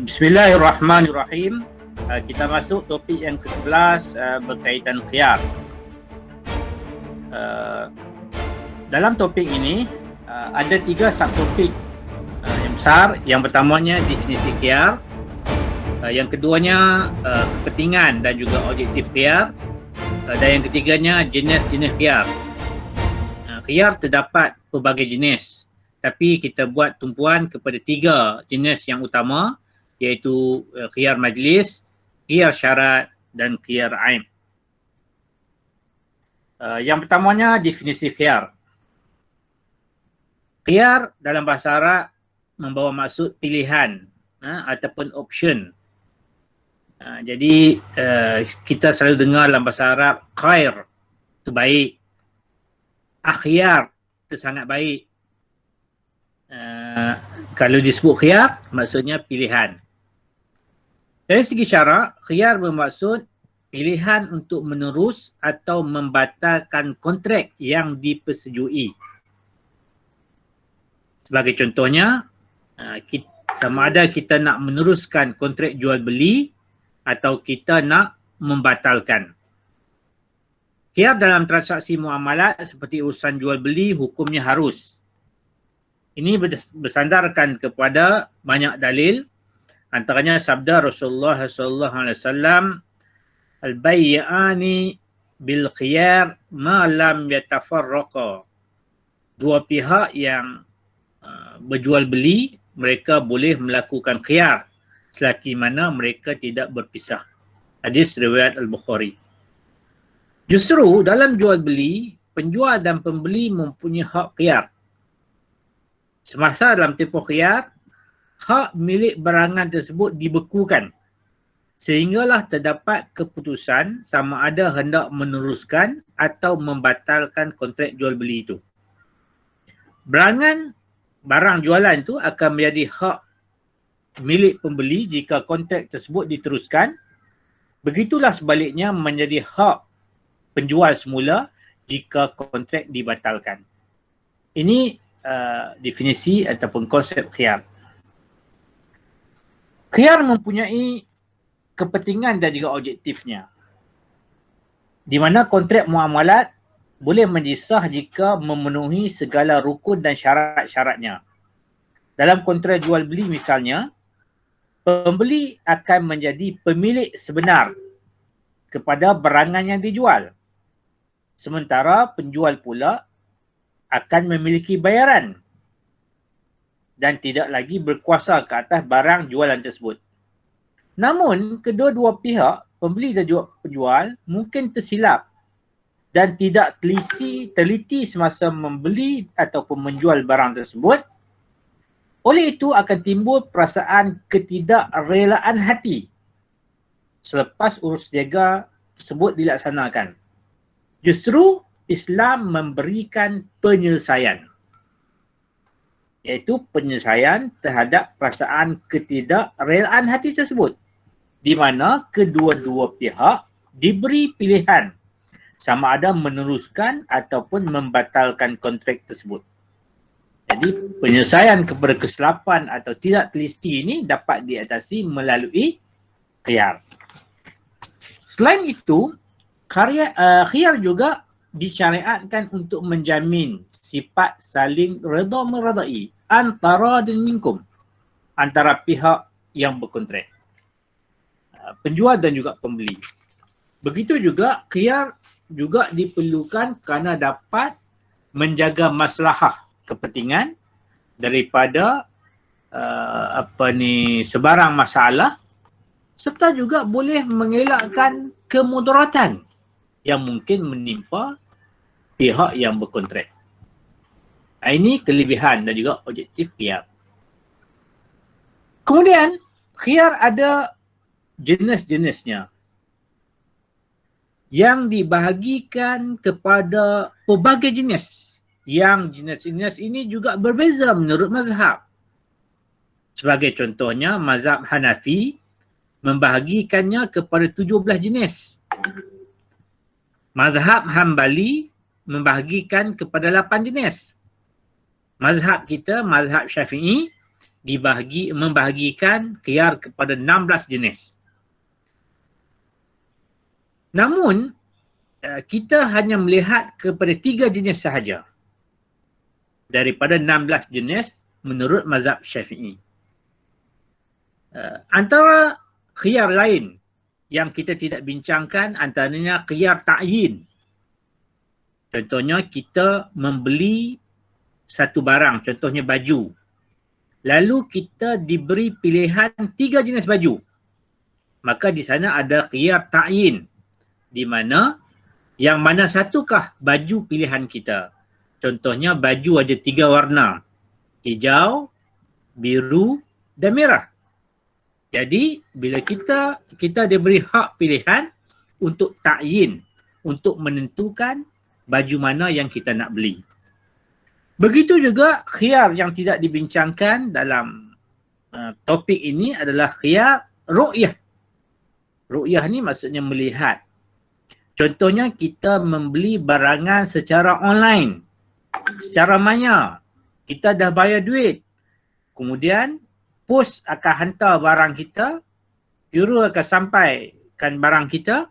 Bismillahirrahmanirrahim. Kita masuk topik yang ke-11 berkaitan khiyar. Dalam topik ini ada 3 subtopik yang besar. Yang pertamanya definisi khiyar, yang keduanya kepentingan dan juga objektif khiyar, dan yang ketiganya jenis-jenis khiyar. Khiyar terdapat pelbagai jenis, tapi kita buat tumpuan kepada 3 jenis yang utama, iaitu khiyar majlis, khiyar syarat dan khiyar ain. Yang pertamanya definisi khiyar. Khiyar dalam bahasa Arab membawa maksud pilihan ataupun option. Jadi kita selalu dengar dalam bahasa Arab khair itu baik, akhyar itu sangat baik. Kalau disebut khiyar maksudnya pilihan. Dari segi syarak, khiyar bermaksud pilihan untuk menerus atau membatalkan kontrak yang dipersetujui. Sebagai contohnya, sama ada kita nak meneruskan kontrak jual beli atau kita nak membatalkan. Khiyar dalam transaksi muamalat seperti urusan jual beli hukumnya harus. Ini bersandarkan kepada banyak dalil, antaranya sabda Rasulullah SAW, al-bayyani bil khiyar ma lam yatafarraqa. Dua pihak yang berjual beli, mereka boleh melakukan khiyar selagi mana mereka tidak berpisah. Hadis riwayat Al-Bukhari. Justru dalam jual beli, penjual dan pembeli mempunyai hak khiyar. Semasa dalam tempoh khiyar, hak milik barangan tersebut dibekukan sehinggalah terdapat keputusan sama ada hendak meneruskan atau membatalkan kontrak jual beli itu. Barang jualan itu akan menjadi hak milik pembeli jika kontrak tersebut diteruskan. Begitulah sebaliknya menjadi hak penjual semula jika kontrak dibatalkan. Ini definisi ataupun konsep khiyar. Khiyar mempunyai kepentingan dan juga objektifnya, di mana kontrak muamalat boleh menjadi jika memenuhi segala rukun dan syarat-syaratnya. Dalam kontrak jual beli misalnya, pembeli akan menjadi pemilik sebenar kepada barangan yang dijual, sementara penjual pula akan memiliki bayaran dan tidak lagi berkuasa ke atas barang jualan tersebut. Namun, kedua-dua pihak, pembeli dan juga penjual, mungkin tersilap dan tidak teliti semasa membeli ataupun menjual barang tersebut. Oleh itu akan timbul perasaan ketidakrelaan hati selepas urus niaga tersebut dilaksanakan. Justru Islam memberikan penyelesaian, iaitu penyelesaian terhadap perasaan ketidakrelaan hati tersebut, di mana kedua-dua pihak diberi pilihan sama ada meneruskan ataupun membatalkan kontrak tersebut. Jadi penyelesaian kepada kesilapan atau tidak teliti ini dapat diatasi melalui khiyar. Selain itu, khiyar juga disyariatkan untuk menjamin sifat saling redha meredai antara dan minkum, antara pihak yang berkontrak, penjual dan juga pembeli. Begitu juga khiyar juga diperlukan kerana dapat menjaga maslahah kepentingan daripada sebarang masalah, serta juga boleh mengelakkan kemudaratan yang mungkin menimpa pihak yang berkontrak. Ini kelebihan dan juga objektif khiyar. Kemudian khiyar ada jenis-jenisnya yang dibahagikan kepada pelbagai jenis, yang jenis-jenis ini juga berbeza menurut mazhab. Sebagai contohnya, mazhab Hanafi membahagikannya kepada 17 jenis. Mazhab Hambali membahagikan kepada 8 jenis. Mazhab kita, mazhab Syafi'i, membahagikan khiyar kepada 16 jenis. Namun, kita hanya melihat kepada 3 jenis sahaja daripada 16 jenis menurut mazhab Syafi'i. Antara khiyar lain yang kita tidak bincangkan antaranya khiyar ta'yin. Contohnya kita membeli satu barang, contohnya baju. Lalu kita diberi pilihan 3 jenis baju. Maka di sana ada khiyar ta'yin, di mana yang mana satukah baju pilihan kita. Contohnya baju ada 3 warna, hijau, biru dan merah. Jadi bila kita diberi hak pilihan untuk ta'yin, untuk menentukan baju mana yang kita nak beli. Begitu juga khiyar yang tidak dibincangkan dalam topik ini adalah khiyar ru'yah. Ru'yah ni maksudnya melihat. Contohnya kita membeli barangan secara online, secara maya. Kita dah bayar duit. Kemudian pos akan hantar barang kita, kurir akan sampaikan barang kita.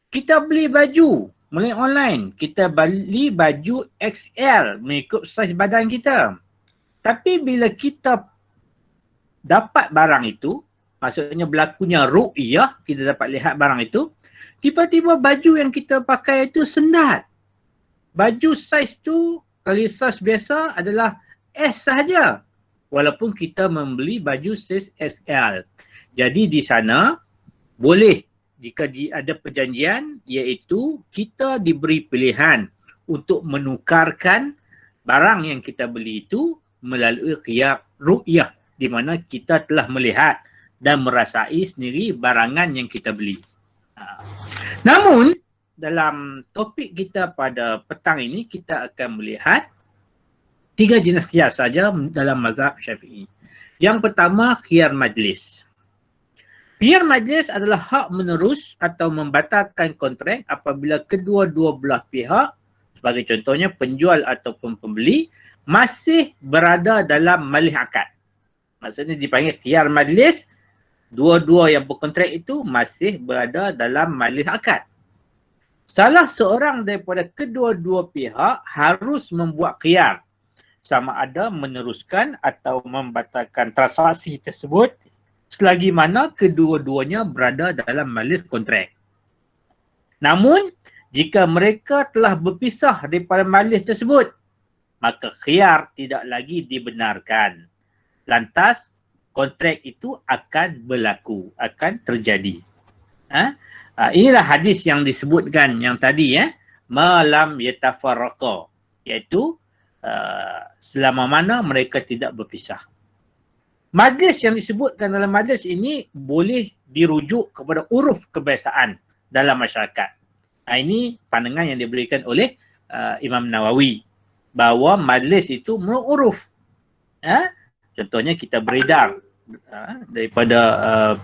Kita beli baju melalui online. Kita beli baju XL mengikut saiz badan kita. Tapi bila kita dapat barang itu, maksudnya berlakunya ru'yah, kita dapat lihat barang itu, tiba-tiba baju yang kita pakai itu sendat. Baju saiz tu, kalau saiz biasa adalah S sahaja. Walaupun kita membeli baju saiz XL. Jadi di sana boleh jika ada perjanjian, iaitu kita diberi pilihan untuk menukarkan barang yang kita beli itu melalui khiyar ru'yah, di mana kita telah melihat dan merasai sendiri barangan yang kita beli. Namun, dalam topik kita pada petang ini, kita akan melihat 3 jenis khiyar saja dalam mazhab Syafi'i. Yang pertama, khiyar majlis. Khiyar majlis adalah hak menerus atau membatalkan kontrak apabila kedua-dua belah pihak, sebagai contohnya penjual ataupun pembeli, masih berada dalam majlis akad. Maksudnya dipanggil khiyar majlis, dua-dua yang berkontrak itu masih berada dalam majlis akad. Salah seorang daripada kedua-dua pihak harus membuat khiyar, sama ada meneruskan atau membatalkan transaksi tersebut selagi mana kedua-duanya berada dalam majlis kontrak. Namun, jika mereka telah berpisah daripada majlis tersebut, maka khiyar tidak lagi dibenarkan. Lantas, kontrak itu akan berlaku, akan terjadi. Inilah hadis yang disebutkan yang tadi, malam yatafarraqa, iaitu selama mana mereka tidak berpisah. Majlis yang disebutkan dalam majlis ini boleh dirujuk kepada uruf kebiasaan dalam masyarakat. Ini pandangan yang diberikan oleh Imam Nawawi, bahawa majlis itu menurut uruf. Contohnya kita beredar daripada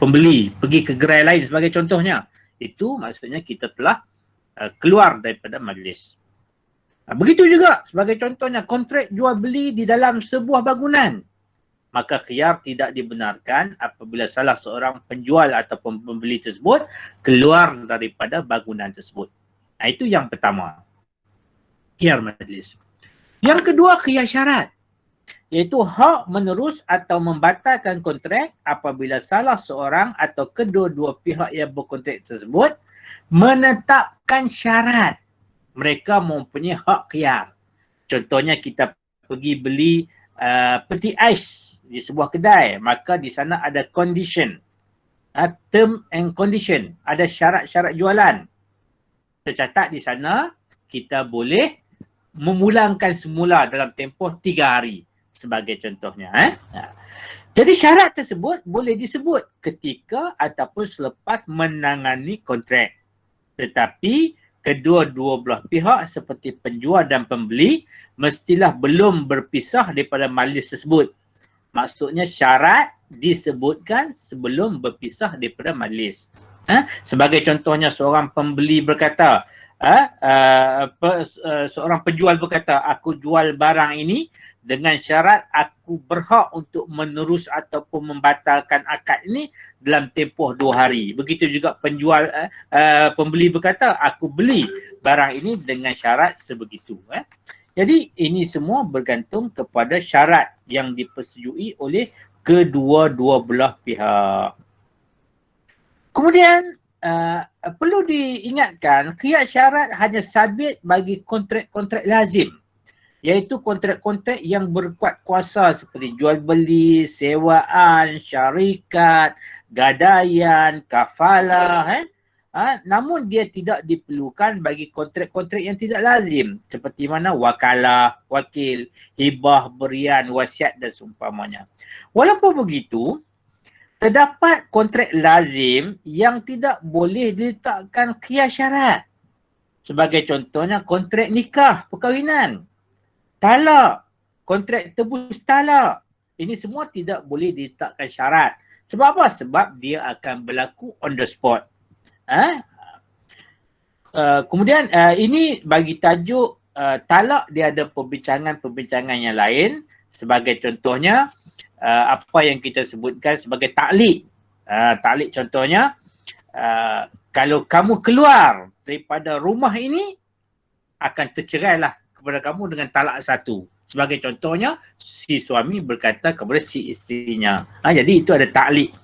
pembeli pergi ke gerai lain sebagai contohnya. Itu maksudnya kita telah keluar daripada majlis. Begitu juga sebagai contohnya kontrak jual beli di dalam sebuah bangunan. Maka khiyar tidak dibenarkan apabila salah seorang penjual ataupun pembeli tersebut keluar daripada bangunan tersebut. Itu yang pertama, khiyar majlis. Yang kedua, khiyar syarat, iaitu hak menerus atau membatalkan kontrak apabila salah seorang atau kedua-dua pihak yang berkontrak tersebut menetapkan syarat mereka mempunyai hak khiyar. Contohnya kita pergi beli peti ais di sebuah kedai, maka di sana ada condition, term and condition, ada syarat-syarat jualan. Tercatat di sana kita boleh memulangkan semula dalam tempoh 3 hari sebagai contohnya. Jadi syarat tersebut boleh disebut ketika ataupun selepas menangani kontrak. Tetapi kedua-dua belah pihak seperti penjual dan pembeli mestilah belum berpisah daripada majlis tersebut. Maksudnya syarat disebutkan sebelum berpisah daripada majlis. Sebagai contohnya seorang pembeli berkata, seorang penjual berkata, aku jual barang ini dengan syarat aku berhak untuk menerus ataupun membatalkan akad ini dalam tempoh 2 hari. Begitu juga pembeli berkata, aku beli barang ini dengan syarat sebegitu. Jadi ini semua bergantung kepada syarat yang dipersetujui oleh kedua-dua belah pihak. Kemudian perlu diingatkan, qiyad syarat hanya sabit bagi kontrak-kontrak lazim, iaitu kontrak-kontrak yang berkuat kuasa seperti jual beli, sewaan, syarikat, gadaian, kafalah. Namun dia tidak diperlukan bagi kontrak-kontrak yang tidak lazim seperti mana wakalah, wakil, hibah, berian, wasiat dan seumpamanya. Walaupun begitu, terdapat kontrak lazim yang tidak boleh diletakkan qiyas syarat. Sebagai contohnya kontrak nikah, perkahwinan, talak, kontrak tebus talak. Ini semua tidak boleh diletakkan syarat. Sebab apa? Sebab dia akan berlaku on the spot. Kemudian ini bagi tajuk talak, dia ada perbincangan yang lain. Sebagai contohnya apa yang kita sebutkan sebagai taklik. Taklik contohnya, kalau kamu keluar daripada rumah ini akan tercerailah kepada kamu dengan talak 1. Sebagai contohnya, si suami berkata kepada si isterinya. Jadi itu ada taklik.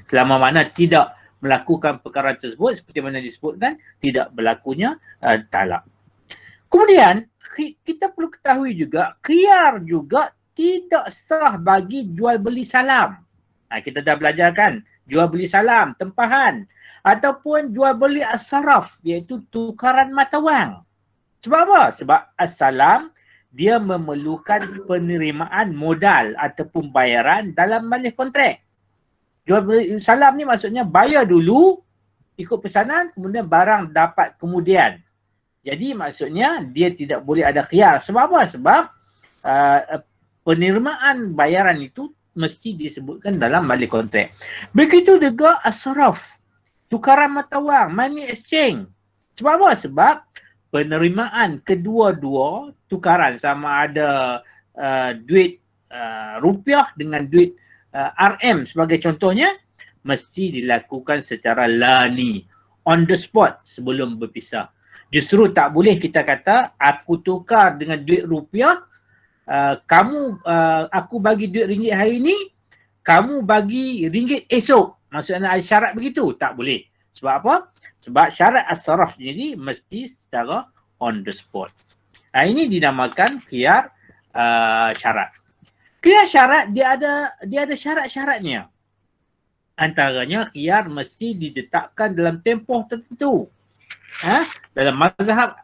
Selama mana tidak melakukan perkara tersebut seperti mana disebutkan, tidak berlakunya talak. Kemudian kita perlu ketahui juga, khiyar juga tidak sah bagi jual beli salam. Kita dah belajar kan, jual beli salam, tempahan, ataupun jual beli as-saraf, iaitu tukaran mata wang. Sebab apa? Sebab as-salam dia memerlukan penerimaan modal ataupun bayaran dalam majlis kontrak. Jual beli salam ni maksudnya bayar dulu, ikut pesanan, kemudian barang dapat kemudian. Jadi maksudnya dia tidak boleh ada khiyar. Sebab apa? Sebab penerimaan bayaran itu mesti disebutkan dalam majlis kontrak. Begitu juga as-saraf, tukaran mata wang, money exchange. Sebab apa? Sebab penerimaan kedua-dua tukaran sama ada duit rupiah dengan duit RM sebagai contohnya, mesti dilakukan secara lani, on the spot sebelum berpisah. Justru tak boleh kita kata aku tukar dengan duit rupiah, aku bagi duit ringgit hari ini, kamu bagi ringgit esok. Maksudnya ada syarat begitu? Tak boleh. Sebab apa? Sebab syarat as-saraf sendiri mesti secara on the spot. Ini dinamakan khiyar syarat. Khiyar syarat dia ada syarat-syaratnya. Antaranya khiyar mesti diletakkan dalam tempoh tertentu. Dalam mazhab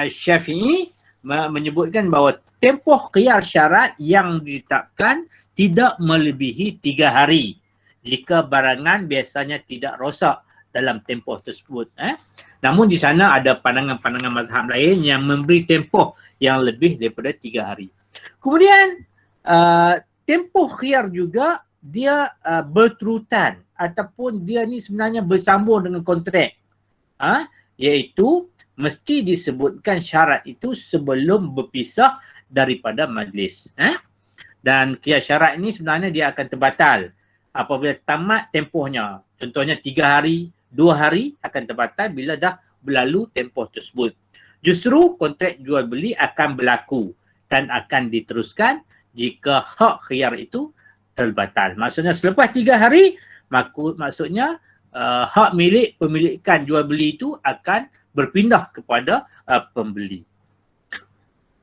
Syafi'i menyebutkan bahawa tempoh khiyar syarat yang ditetapkan tidak melebihi 3 hari jika barangan biasanya tidak rosak dalam tempoh tersebut. Namun di sana ada pandangan-pandangan mazhab lain yang memberi tempoh yang lebih daripada 3 hari. Kemudian tempoh khiyar juga dia berterutan ataupun dia ni sebenarnya bersambung dengan kontrak. Iaitu mesti disebutkan syarat itu sebelum berpisah daripada majlis. Dan khiyar syarat ini sebenarnya dia akan terbatal apabila tamat tempohnya. Contohnya 3 hari, 2 hari akan terbatal bila dah berlalu tempoh tersebut. Justru kontrak jual beli akan berlaku dan akan diteruskan jika hak khiyar itu terbatal. Maksudnya selepas 3 hari, maksudnya hak milik pemilikan jual beli itu akan berpindah kepada pembeli.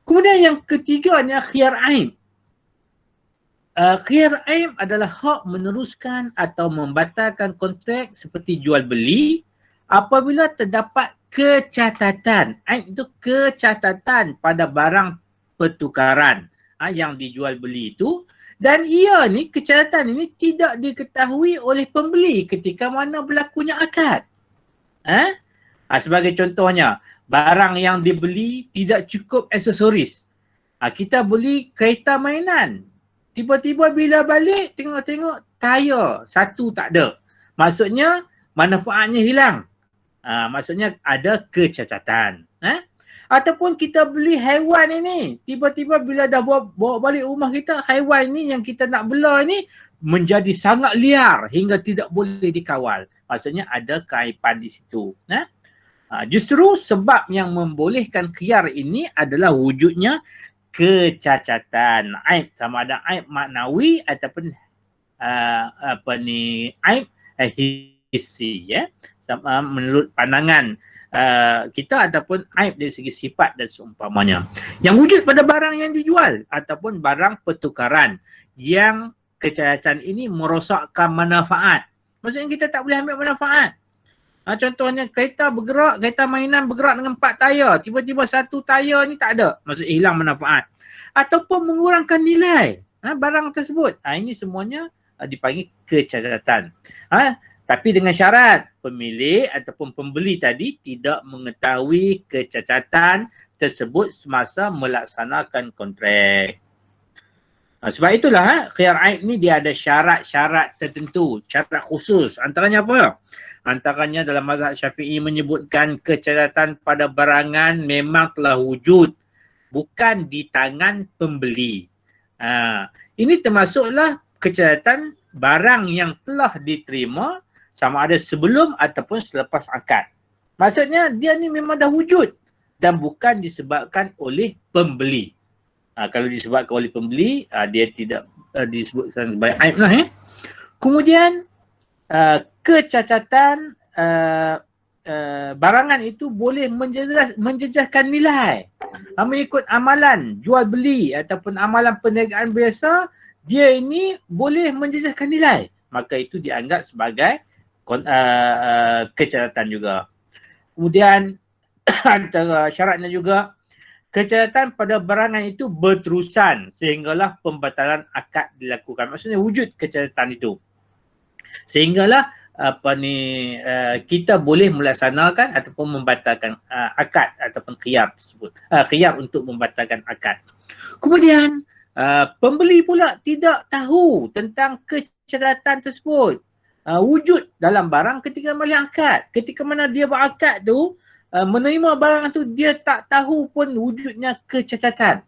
Kemudian yang ketiganya khiyar aim. Khiyar aim adalah hak meneruskan atau membatalkan kontrak seperti jual beli apabila terdapat kecacatan. Aim itu kecacatan pada barang pertukaran yang dijual beli itu, dan ia ni, kecacatan ini tidak diketahui oleh pembeli ketika mana berlakunya akad. Sebagai contohnya, barang yang dibeli tidak cukup aksesoris. Kita beli kereta mainan, tiba-tiba bila balik tengok-tengok tayar satu tak ada. Maksudnya manfaatnya hilang. Maksudnya ada kecacatan. Ataupun kita beli haiwan ini, tiba-tiba bila dah bawa balik rumah kita, haiwan ini yang kita nak bela ini menjadi sangat liar hingga tidak boleh dikawal. Maksudnya ada keaiban di situ. Justru sebab yang membolehkan khiyar ini adalah wujudnya kecacatan. Aib, sama ada aib maknawi ataupun aib hissi, ya. Menurut pandangan kita ataupun aib dari segi sifat dan seumpamanya. Yang wujud pada barang yang dijual ataupun barang pertukaran yang kecacatan ini merosakkan manfaat. Maksudnya kita tak boleh ambil manfaat. Contohnya kereta bergerak, kereta mainan bergerak dengan 4 tayar. Tiba-tiba satu tayar ni tak ada. Maksudnya hilang manfaat. Ataupun mengurangkan nilai barang tersebut. Ini semuanya dipanggil kecacatan. Tapi dengan syarat pemilik ataupun pembeli tadi tidak mengetahui kecacatan tersebut semasa melaksanakan kontrak. Sebab itulah khiyar aib ni dia ada syarat-syarat tertentu, syarat khusus. Antaranya apa? Antaranya dalam mazhab Syafi'i menyebutkan kecacatan pada barangan memang telah wujud, bukan di tangan pembeli. Ini termasuklah kecacatan barang yang telah diterima sama ada sebelum ataupun selepas akad. Maksudnya dia ni memang dah wujud dan bukan disebabkan oleh pembeli. Kalau disebabkan oleh pembeli, dia tidak disebutkan sebagai aib lah. Kemudian kecacatan barangan itu boleh menjejaskan nilai. Mengikut amalan jual beli ataupun amalan perniagaan biasa, dia ini boleh menjejaskan nilai. Maka itu dianggap sebagai kecacatan juga. Kemudian antara syaratnya juga kecacatan pada barangan itu berterusan sehinggalah pembatalan akad dilakukan. Maksudnya wujud kecacatan itu. Sehinggalah kita boleh melaksanakan ataupun membatalkan akad ataupun khiyar tersebut. Khiyar untuk membatalkan akad. Kemudian pembeli pula tidak tahu tentang kecacatan tersebut. Wujud dalam barang ketika balik akad. Ketika mana dia berakad tu, menerima barang tu, dia tak tahu pun wujudnya kecacatan.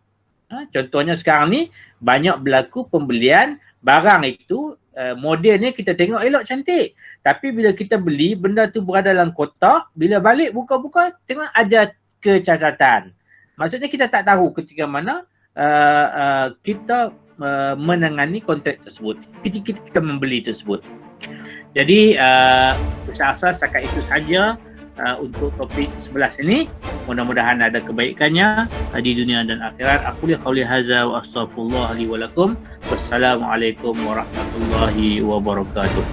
Contohnya sekarang ni banyak berlaku pembelian barang itu, modelnya kita tengok elok cantik. Tapi bila kita beli, benda tu berada dalam kotak, bila balik buka-buka tengok ada kecacatan. Maksudnya kita tak tahu ketika mana kita menangani kontrak tersebut, ketika kita membeli tersebut. Jadi saya setakat itu saja untuk topik 11 ini. Mudah-mudahan ada kebaikannya di dunia dan akhirat. Aku li qauli hadza wa astaghfirullah li wa lakum. Wassalamualaikum warahmatullahi wabarakatuh.